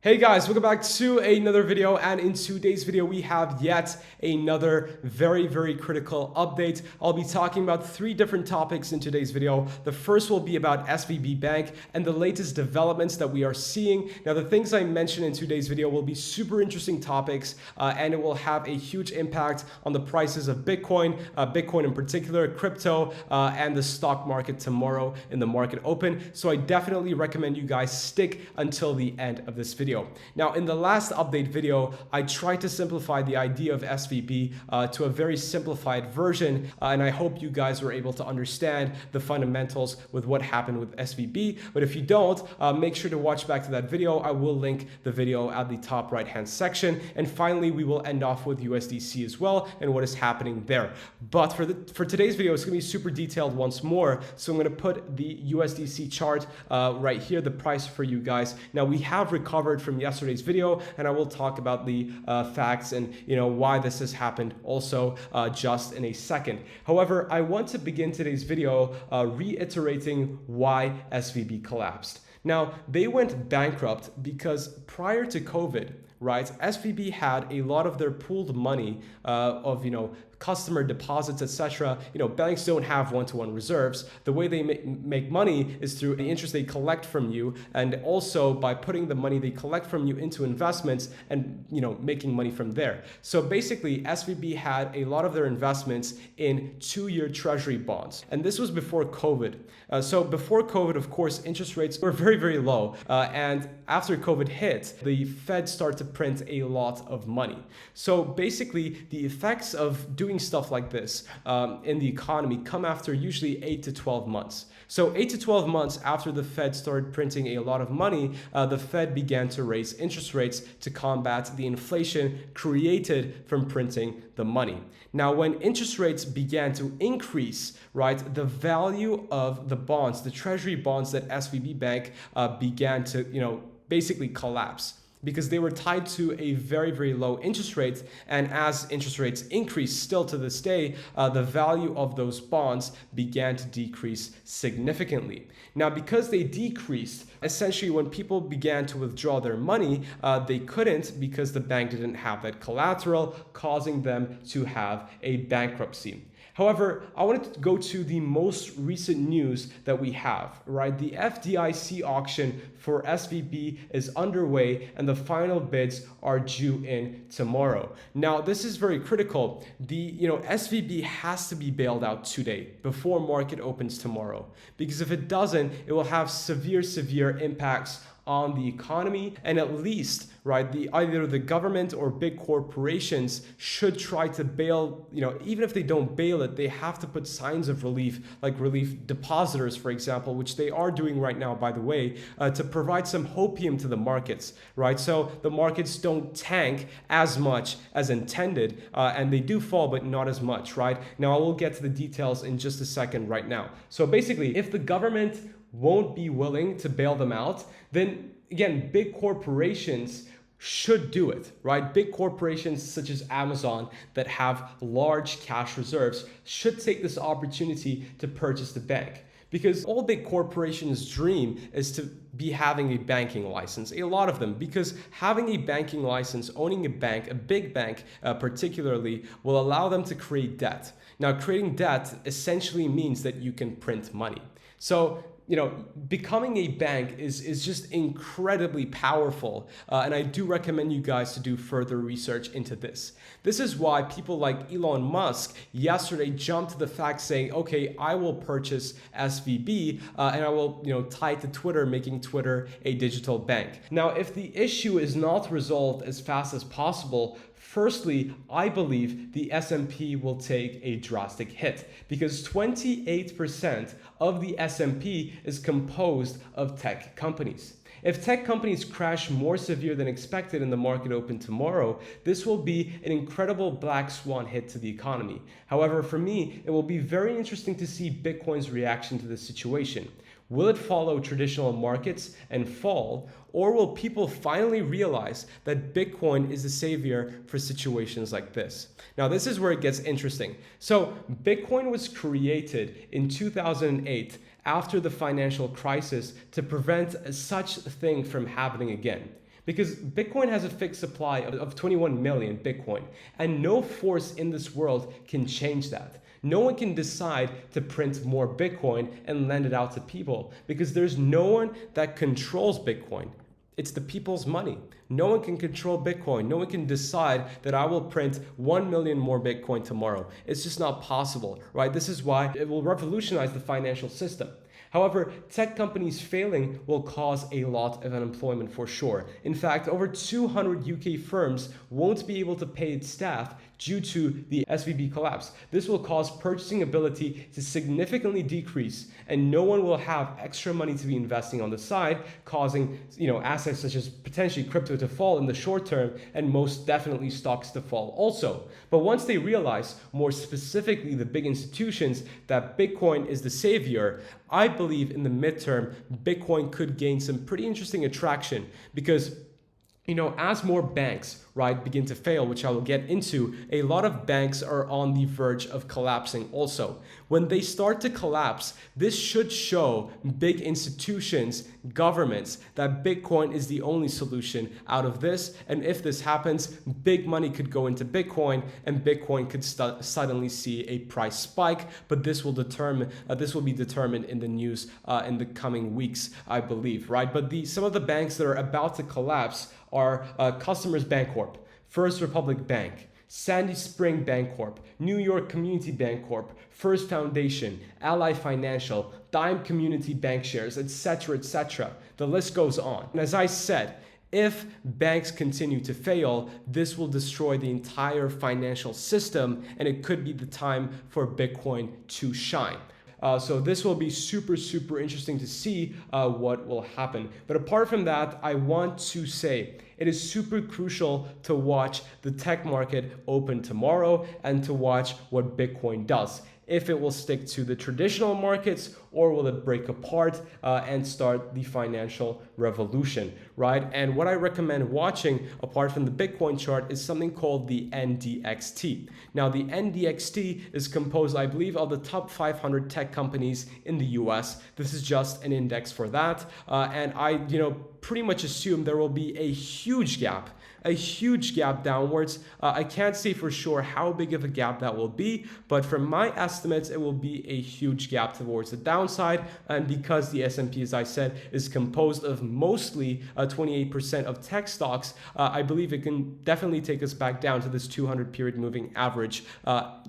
Hey guys, welcome back to another video, and in today's video we have yet another very critical update. I'll be talking about three different topics in today's video. The first will be about SVB Bank and the latest developments that we are seeing. Now the things I mentioned in today's video will be super interesting topics and it will have a huge impact on the prices of Bitcoin, Bitcoin in particular, crypto, and the stock market tomorrow in the market open. So I definitely recommend you guys stick until the end of this video. Now, in the last update video, I tried to simplify the idea of SVB to a very simplified version, and I hope you guys were able to understand the fundamentals with what happened with SVB. But if you don't, make sure to watch back to that video. I will link the video at the top right-hand section. And finally, we will end off with USDC as well and what is happening there. But for today's video, it's going to be super detailed once more. So I'm going to put the USDC chart right here, the price for you guys. Now, we have recovered from yesterday's video, and I will talk about the facts and why this has happened also just in a second. However, I want to begin today's video reiterating why SVB collapsed. Now, they went bankrupt because prior to COVID, right, SVB had a lot of their pooled money of customer deposits, etc. Banks don't have one-to-one reserves. The way they make money is through the interest they collect from you, and also by putting the money they collect from you into investments and making money from there. So basically, SVB had a lot of their investments in 2-year treasury bonds, and this was before COVID. So before COVID, of course, interest rates were very low, and after COVID hit, the Fed started to print a lot of money. So basically, the effects of doing stuff like this in the economy come after usually 8 to 12 months. So 8 to 12 months after the Fed started printing a lot of money, the Fed began to raise interest rates to combat the inflation created from printing the money. Now, when interest rates began to increase, right, the value of the bonds, the treasury bonds that SVB Bank began to, basically collapse, because they were tied to a very low interest rate. And as interest rates increased still to this day, the value of those bonds began to decrease significantly. Now, because they decreased, essentially when people began to withdraw their money, they couldn't because the bank didn't have that collateral, causing them to have a bankruptcy. However, I wanted to go to the most recent news that we have, right? The FDIC auction for SVB is underway and the final bids are due in tomorrow. Now, this is very critical. The SVB has to be bailed out today before market opens tomorrow, because if it doesn't, it will have severe impacts on the economy, and at least, right, either the government or big corporations should try to bail, even if they don't bail it, they have to put signs of relief, like relief depositors, for example, which they are doing right now, by the way, to provide some hopium to the markets, right? So the markets don't tank as much as intended, and they do fall, but not as much, right? Now, I will get to the details in just a second right now. So basically, if the government won't be willing to bail them out, then again, big corporations should do it, right? Big corporations such as Amazon that have large cash reserves should take this opportunity to purchase the bank. Because all big corporations' dream is to be having a banking license, a lot of them, because having a banking license, owning a bank, a big bank particularly, will allow them to create debt. Now, creating debt essentially means that you can print money. So becoming a bank is just incredibly powerful. And I do recommend you guys to do further research into this. This is why people like Elon Musk yesterday jumped to the fact saying, okay, I will purchase SVB and I will tie it to Twitter, making Twitter a digital bank. Now, if the issue is not resolved as fast as possible, firstly, I believe the S&P will take a drastic hit because 28% of the S&P is composed of tech companies. If tech companies crash more severe than expected in the market open tomorrow, this will be an incredible black swan hit to the economy. However, for me, it will be very interesting to see Bitcoin's reaction to this situation. Will it follow traditional markets and fall, or will people finally realize that Bitcoin is the savior for situations like this? Now, this is where it gets interesting. So Bitcoin was created in 2008 after the financial crisis to prevent such a thing from happening again. Because Bitcoin has a fixed supply of 21 million Bitcoin, and no force in this world can change that. No one can decide to print more Bitcoin and lend it out to people because there's no one that controls Bitcoin. It's the people's money. No one can control Bitcoin. No one can decide that I will print 1 million more Bitcoin tomorrow. It's just not possible, right? This is why it will revolutionize the financial system. However, tech companies failing will cause a lot of unemployment for sure. In fact, over 200 UK firms won't be able to pay its staff due to the SVB collapse. This will cause purchasing ability to significantly decrease, and no one will have extra money to be investing on the side, causing assets such as potentially crypto to fall in the short term, and most definitely stocks to fall also. But once they realize, more specifically the big institutions, that Bitcoin is the savior, I believe in the midterm, Bitcoin could gain some pretty interesting attraction because as more banks, right, begin to fail, which I will get into, a lot of banks are on the verge of collapsing also. When they start to collapse, this should show big institutions, governments, that Bitcoin is the only solution out of this. And if this happens, big money could go into Bitcoin and Bitcoin could suddenly see a price spike. But this will be determined in the news in the coming weeks, I believe, right? But some of the banks that are about to collapse are Customers Bancorp, First Republic Bank, Sandy Spring Bancorp, New York Community Bancorp, First Foundation, Ally Financial, Dime Community Bank Shares, etc., etc. The list goes on. And as I said, if banks continue to fail, this will destroy the entire financial system, and it could be the time for Bitcoin to shine. So this will be super, super interesting to see what will happen. But apart from that, I want to say it is super crucial to watch the tech market open tomorrow and to watch what Bitcoin does. If it will stick to the traditional markets or will it break apart and start the financial revolution, right? And what I recommend watching, apart from the Bitcoin chart, is something called the NDXT. Now, the NDXT is composed, I believe, of the top 500 tech companies in the US. This is just an index for that. And I, pretty much assume there will be a huge gap downwards. I can't say for sure how big of a gap that will be, but from my estimates, it will be a huge gap towards the downside. And because the S&P, as I said, is composed of mostly 28% of tech stocks, I believe it can definitely take us back down to this 200 period moving average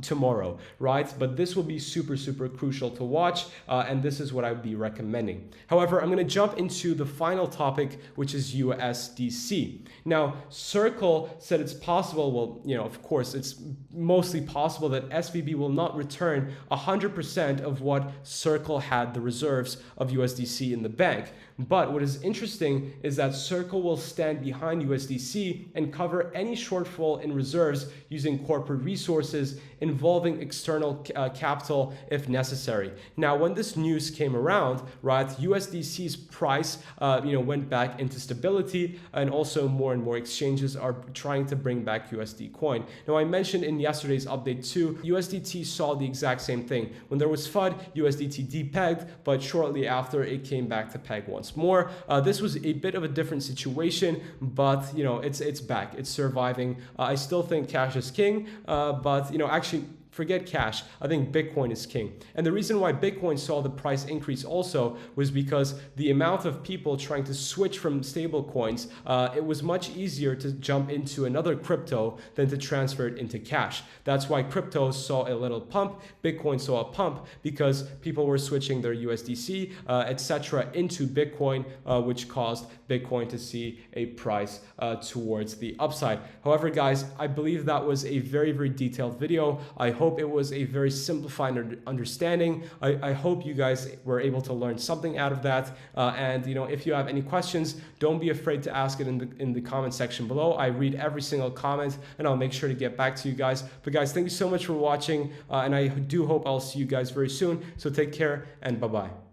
tomorrow, right? But this will be super, super crucial to watch, and this is what I would be recommending. However, I'm going to jump into the final topic, which is USDC. Now, Circle said it's possible, well, of course, it's mostly possible that SVB will not return 100% of what Circle had the reserves of USDC in the bank. But what is interesting is that Circle will stand behind USDC and cover any shortfall in reserves using corporate resources involving external capital if necessary. Now, when this news came around, right, USDC's price, went back into stability, and also more and more exchanges are trying to bring back USD coin. Now, I mentioned in yesterday's update too, USDT saw the exact same thing. When there was FUD, USDT depegged, but shortly after it came back to peg once more. This was a bit of a different situation, but it's back, it's surviving. I still think cash is king, but actually, forget cash. I think Bitcoin is king. And the reason why Bitcoin saw the price increase also was because the amount of people trying to switch from stable coins, it was much easier to jump into another crypto than to transfer it into cash. That's why crypto saw a little pump, Bitcoin saw a pump, because people were switching their USDC, etc. into Bitcoin, which caused Bitcoin to see a price towards the upside. However, guys, I believe that was a very, very detailed video. I hope it was a very simplified understanding. I hope you guys were able to learn something out of that. And if you have any questions, don't be afraid to ask it in the comment section below. I read every single comment and I'll make sure to get back to you guys. But guys, thank you so much for watching. And I do hope I'll see you guys very soon. So take care and bye-bye.